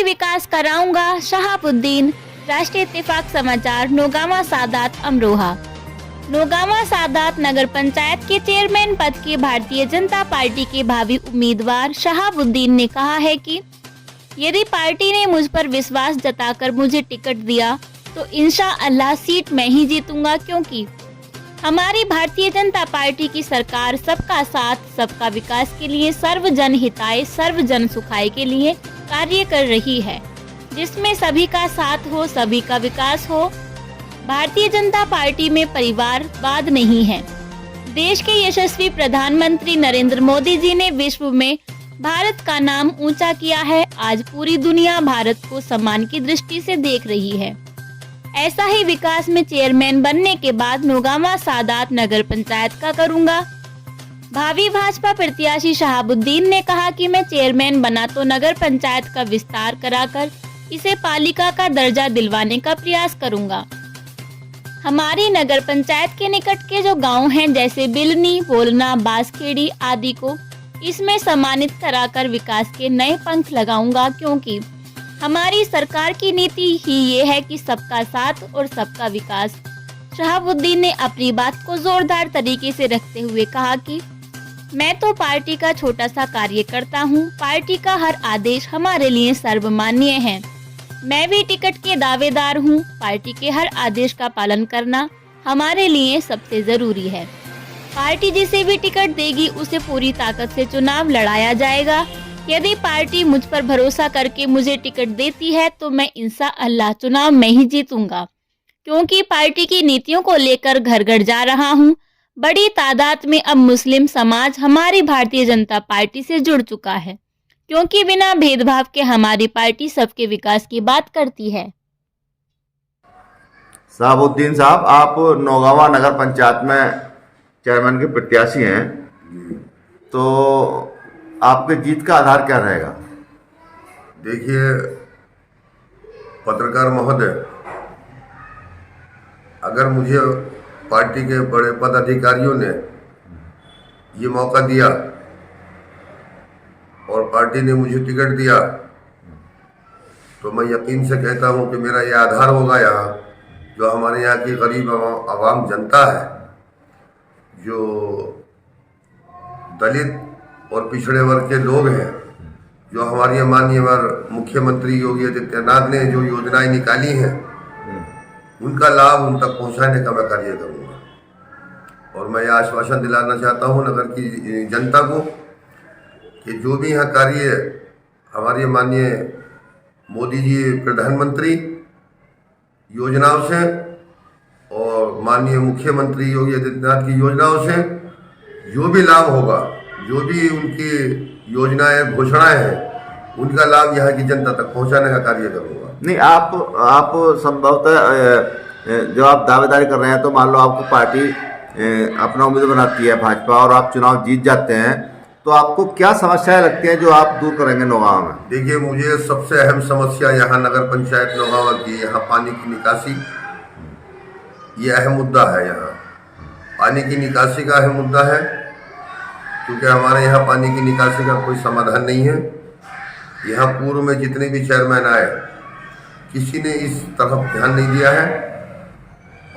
विकास कराऊंगा, शहाबुद्दीन। राष्ट्रीय इत्तेफाक समाचार, नौगावा सादात अमरोहा। नौगावा सादात नगर पंचायत के चेयरमैन पद के भारतीय जनता पार्टी के भावी उम्मीदवार शहाबुद्दीन ने कहा है कि यदि पार्टी ने मुझ पर विश्वास जताकर मुझे टिकट दिया तो इंशाअल्लाह सीट मैं ही जीतूंगा, क्योंकि हमारी भारतीय जनता पार्टी की सरकार सबका साथ सबका विकास के लिए, सर्वजन हिताय सर्वजन सुखाय के लिए कार्य कर रही है, जिसमें सभी का साथ हो, सभी का विकास हो। भारतीय जनता पार्टी में परिवारवाद नहीं है। देश के यशस्वी प्रधानमंत्री नरेंद्र मोदी जी ने विश्व में भारत का नाम ऊंचा किया है। आज पूरी दुनिया भारत को सम्मान की दृष्टि से देख रही है। ऐसा ही विकास में चेयरमैन बनने के बाद नौगावा सादात नगर पंचायत का करूंगा। भावी भाजपा प्रत्याशी शहाबुद्दीन ने कहा कि मैं चेयरमैन बना तो नगर पंचायत का विस्तार कराकर इसे पालिका का दर्जा दिलवाने का प्रयास करूंगा। हमारी नगर पंचायत के निकट के जो गांव हैं जैसे बिलनी, बोलना, बासखेड़ी आदि को इसमें सम्मानित कराकर विकास के नए पंख लगाऊंगा, क्योंकि हमारी सरकार की नीति ही ये है कि सबका साथ और सबका विकास। शहाबुद्दीन ने अपनी बात को जोरदार तरीके से रखते हुए कहा कि मैं तो पार्टी का छोटा सा कार्यकर्ता हूँ। पार्टी का हर आदेश हमारे लिए सर्वमान्य है। मैं भी टिकट के दावेदार हूँ। पार्टी के हर आदेश का पालन करना हमारे लिए सबसे जरूरी है। पार्टी जिसे भी टिकट देगी उसे पूरी ताकत से चुनाव लड़ाया जाएगा। यदि पार्टी मुझ पर भरोसा करके मुझे टिकट देती है तो मैं इंशाअल्लाह चुनाव में ही जीतूंगा, क्योंकि पार्टी की नीतियों को लेकर घर घर जा रहा हूं। बड़ी तादाद में अब मुस्लिम समाज हमारी भारतीय जनता पार्टी से जुड़ चुका है, क्योंकि बिना भेदभाव के हमारी पार्टी सबके विकास की बात करती है। शहाबुद्दीन साहब, आप नौगावा नगर पंचायत में चेयरमैन के प्रत्याशी हैं, तो आपके जीत का आधार क्या रहेगा? देखिए पत्रकार महोदय, अगर मुझे पार्टी के बड़े पदाधिकारियों ने ये मौका दिया और पार्टी ने मुझे टिकट दिया तो मैं यकीन से कहता हूँ कि मेरा ये आधार होगा यहाँ, जो हमारे यहाँ की गरीब आवाम जनता है, जो दलित और पिछड़े वर्ग के लोग हैं, जो हमारी माननीय मुख्यमंत्री योगी आदित्यनाथ ने जो योजनाएं निकाली हैं उनका लाभ उन तक पहुंचाने का मैं कार्य करूंगा। और मैं यह आश्वासन दिलाना चाहता हूं नगर की जनता को कि जो भी यहाँ कार्य हमारे माननीय मोदी जी प्रधानमंत्री योजनाओं से और माननीय मुख्यमंत्री योगी आदित्यनाथ की योजनाओं से जो भी लाभ होगा, जो भी उनकी योजनाएं घोषणाएं हैं, उनका लाभ यहाँ की जनता तक पहुँचाने का कार्य करूँगा। नहीं, आप संभवतः जो आप दावेदारी कर रहे हैं, तो मान लो आपको पार्टी अपना उम्मीदवार बनाती है भाजपा और आप चुनाव जीत जाते हैं, तो आपको क्या समस्याएं लगती हैं जो आप दूर करेंगे नौगावा में? देखिए, मुझे सबसे अहम समस्या यहाँ नगर पंचायत नौगावा की, यहाँ पानी की निकासी, ये अहम मुद्दा है। यहाँ पानी की निकासी का अहम मुद्दा है, क्योंकि हमारे यहाँ पानी की निकासी का कोई समाधान नहीं है। यहाँ पूर्व में जितने भी चेयरमैन आए, किसी ने इस तरफ ध्यान नहीं दिया है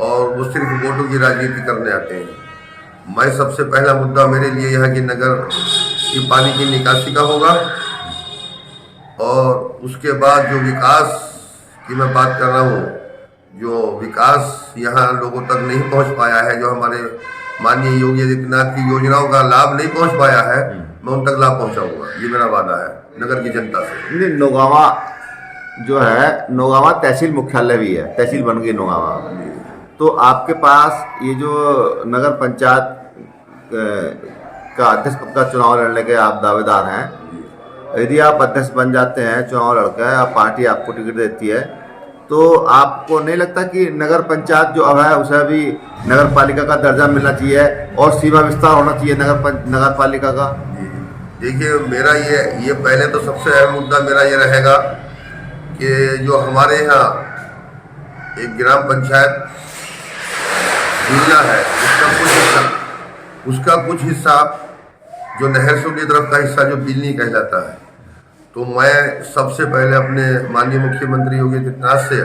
और वो सिर्फ वोटों की राजनीति करने आते हैं। मैं सबसे पहला मुद्दा मेरे लिए यहाँ की नगर की पानी की निकासी का होगा, और उसके बाद जो विकास की मैं बात कर रहा हूँ, जो विकास यहाँ लोगों तक नहीं पहुँच पाया है, जो हमारे माननीय योगी आदित्यनाथ की योजनाओं का लाभ नहीं पहुंच पाया है, मैं उन तक लाभ पहुंचाऊंगा। ये मेरा वादा है नगर की जनता से। नौगावा जो है, नौगावा तहसील मुख्यालय भी है, तहसील बन गई नौगावा, तो आपके पास ये जो नगर पंचायत का अध्यक्ष पद का चुनाव लड़ने के आप दावेदार हैं, यदि आप अध्यक्ष बन जाते हैं, चुनाव लड़कर आप पार्टी आपको टिकट देती है, तो आपको नहीं लगता कि नगर पंचायत जो अब है उसे भी नगर पालिका का दर्जा मिलना चाहिए और सीमा विस्तार होना चाहिए नगर पालिका का? देखिए, मेरा ये पहले तो सबसे अहम मुद्दा मेरा ये रहेगा कि जो हमारे यहाँ एक ग्राम पंचायत जिला है, उसका कुछ हिस्सा जो नहर सूली तरफ का हिस्सा जो बिलनी कहलाता है, तो मैं सबसे पहले अपने माननीय मुख्यमंत्री योगी आदित्यनाथ से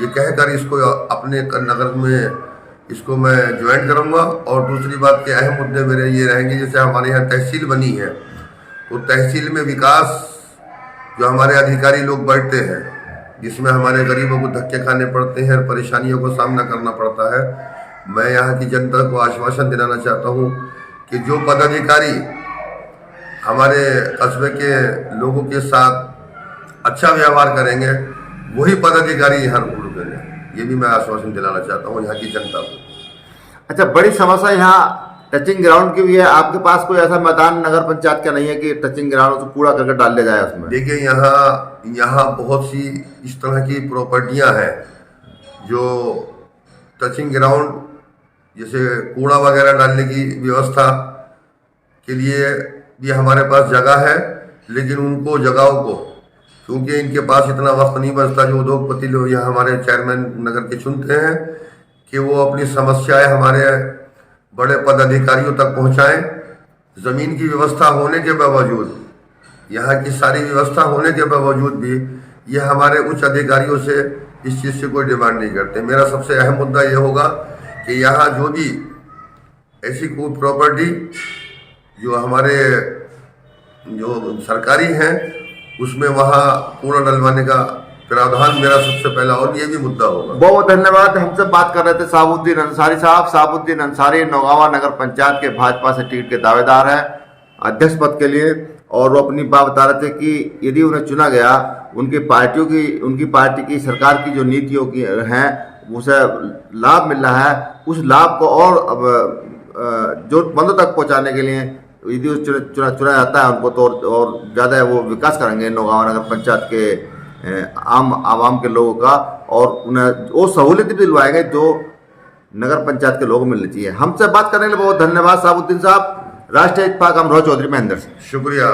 ये कहकर इसको अपने नगर में इसको मैं ज्वाइन करूँगा। और दूसरी बात के अहम मुद्दे मेरे ये रहेंगे, जैसे हमारे यहाँ तहसील बनी है तो तहसील में विकास जो हमारे अधिकारी लोग बैठते हैं, जिसमें हमारे गरीबों को धक्के खाने पड़ते हैं और परेशानियों को सामना करना पड़ता है, मैं यहाँ की जनता को आश्वासन दिलाना चाहता हूँ कि जो पदाधिकारी हमारे कस्बे के लोगों के साथ अच्छा व्यवहार करेंगे वही पदाधिकारी यहाँ रुकेंगे। ये भी मैं आश्वासन दिलाना चाहता हूँ यहाँ की जनता को। अच्छा, बड़ी समस्या यहाँ टचिंग ग्राउंड की भी है। आपके पास कोई ऐसा मैदान नगर पंचायत का नहीं है कि टचिंग ग्राउंड तो कूड़ा करके डाल दिया जाए उसमें? देखिए, यहाँ बहुत सी इस तरह की प्रॉपर्टियाँ हैं जो टचिंग ग्राउंड जैसे कूड़ा वगैरह डालने की व्यवस्था के लिए भी हमारे पास जगह है, लेकिन उनको जगहों को, क्योंकि इनके पास इतना वक्त नहीं बचता, जो उद्योगपति लोग यहाँ हमारे चेयरमैन नगर के चुनते हैं कि वो अपनी समस्याएं हमारे बड़े पदाधिकारियों तक पहुँचाएं। ज़मीन की व्यवस्था होने के बावजूद, यहाँ की सारी व्यवस्था होने के बावजूद भी ये हमारे उच्च अधिकारियों से इस चीज़ से कोई डिमांड नहीं करते। मेरा सबसे अहम मुद्दा ये होगा कि यहाँ जो भी ऐसी कोई प्रॉपर्टी जो हमारे जो सरकारी हैं उसमें वहाँ कूड़ा डलवाने का प्रावधान मेरा सबसे पहला और ये भी मुद्दा होगा। बहुत बहुत धन्यवाद। हमसे बात कर रहे थे साबुद्दीन अंसारी साहब। साबुद्दीन अंसारी नौगावा नगर पंचायत के भाजपा से टिकट के दावेदार हैं अध्यक्ष पद के लिए, और वो अपनी बात बता रहे थे कि यदि उन्हें चुना गया, उनकी पार्टी की सरकार की जो नीतियों की हैं उसे लाभ मिल रहा है, उस लाभ को और जरूरतमंदों तक पहुंचाने के लिए यदि चुना जाता है उनको तो और ज़्यादा वो विकास करेंगे नौगावा नगर पंचायत के आम आवाम के लोगों का, और उन्हें वो सहूलियत भी दिलवाएंगे जो नगर पंचायत के लोगों को मिलनी चाहिए। हमसे बात करने के लिए बहुत धन्यवाद साबुद्दीन साहब। राष्ट्रीय इत्तेफाक अमरोहा चौधरी महेंद्र सिंह। शुक्रिया।